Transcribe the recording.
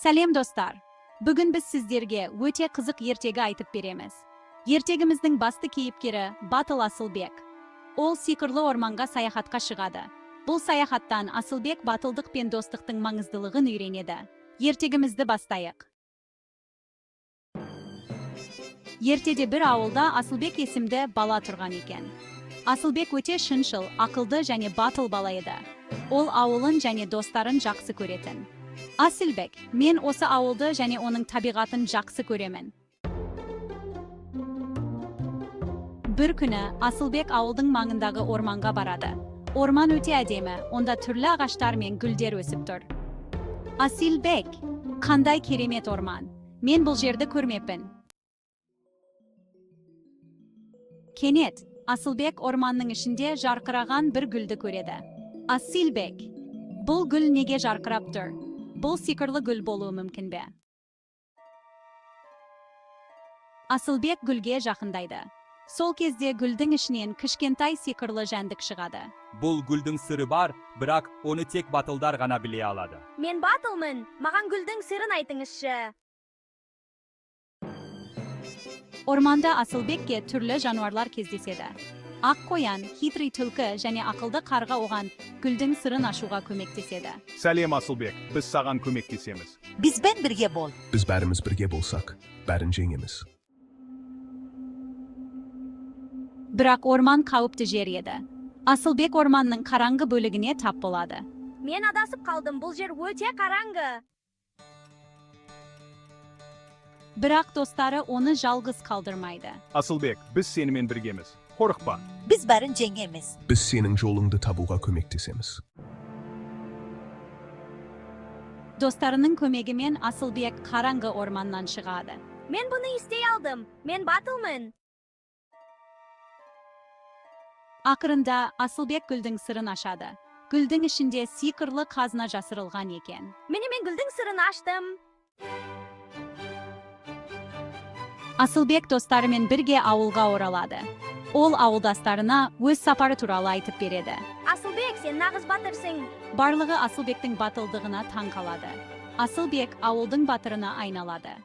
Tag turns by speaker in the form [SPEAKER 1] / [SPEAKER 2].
[SPEAKER 1] Сәлем достар. Бүгін біз сіздерге өте қызық ертегі айтып береміз. Ертегіміздің басты кейіпкері Батыл Асылбек. Ол сиқырлы орманға саяхатқа шығады. Бұл саяхаттан Асылбек батылдық пен достықтың маңыздылығын үйренеді. Ертегімізді бастайық. Ертеде бір ауылда Асылбек есімді бала тұрған екен. Асылбек өте шыншыл, ақылды және батыл бала еді. Ол ауылын және достарын жақсы көретін. Асылбек, мен осы ауылды және оның табиғатын жақсы көремін. Бір күні Асылбек ауылдың маңындағы орманға барады. Орман өте әдемі, онда түрлі ағаштар мен гүлдер өсіп тұр. Асылбек, қандай керемет орман. Мен бұл жерді көрмеппін. Кенет, Асылбек орманның ішінде жарқыраған бір гүлді көреді. Асылбек, бұл гүл неге жарқырап тұр? Бұл сиқырлы гүл болуы мүмкін бе? Асылбек гүлге жақындайды. Сол кезде гүлдің ішінен кішкентай сиқырлы жәндік шығады.
[SPEAKER 2] Бұл гүлдің сыры бар, бірақ оны тек батылдар ғана біле алады.
[SPEAKER 3] Мен батылмын, маған гүлдің сырын айтыңызшы.
[SPEAKER 1] Орманда Асылбекке түрлі жануарлар кездеседі. Ақ қоян, хитрый түлкі және ақылды қарға оған гүлдің сырын ашуға көмектеседі.
[SPEAKER 4] Сәлем Асылбек, біз саған көмектесеміз.
[SPEAKER 5] Бізбен бірге бол.
[SPEAKER 6] Біз бәріміз бірге болсақ, бәрін жеңеміз.
[SPEAKER 1] Бірақ орман қауіпті жер еді. Асылбек орманның қараңғы бөлігіне тап болады.
[SPEAKER 3] Мен адасып қалдым, бұл жер өте қараңғы.
[SPEAKER 1] Бірақ достары оны жалғыз қалдырмайды.
[SPEAKER 4] Асылбек, біз сенімен біргеміз. Қорықпа.
[SPEAKER 5] Біз бәрін жеңеміз.
[SPEAKER 6] Біз сенің жолыңды табуға көмектесеміз.
[SPEAKER 1] Достарының көмегімен Асылбек қараңғы орманнан шығады.
[SPEAKER 3] Мен бұны істей алдым, мен батылмын.
[SPEAKER 1] Ақырында Асылбек гүлдің сырын ашады. Гүлдің ішінде сиқырлы қазына жасырылған екен.
[SPEAKER 3] Мен гүлдің сырын аштым.
[SPEAKER 1] Асылбек достарымен бірге ауылға оралады. Ол ауылдастарына өз сапары туралы айтып береді.
[SPEAKER 3] Асылбек, сен нағыз батырсың.
[SPEAKER 1] Барлығы Асылбектің батылдығына таң қалады. Асылбек ауылдың батырына айналады.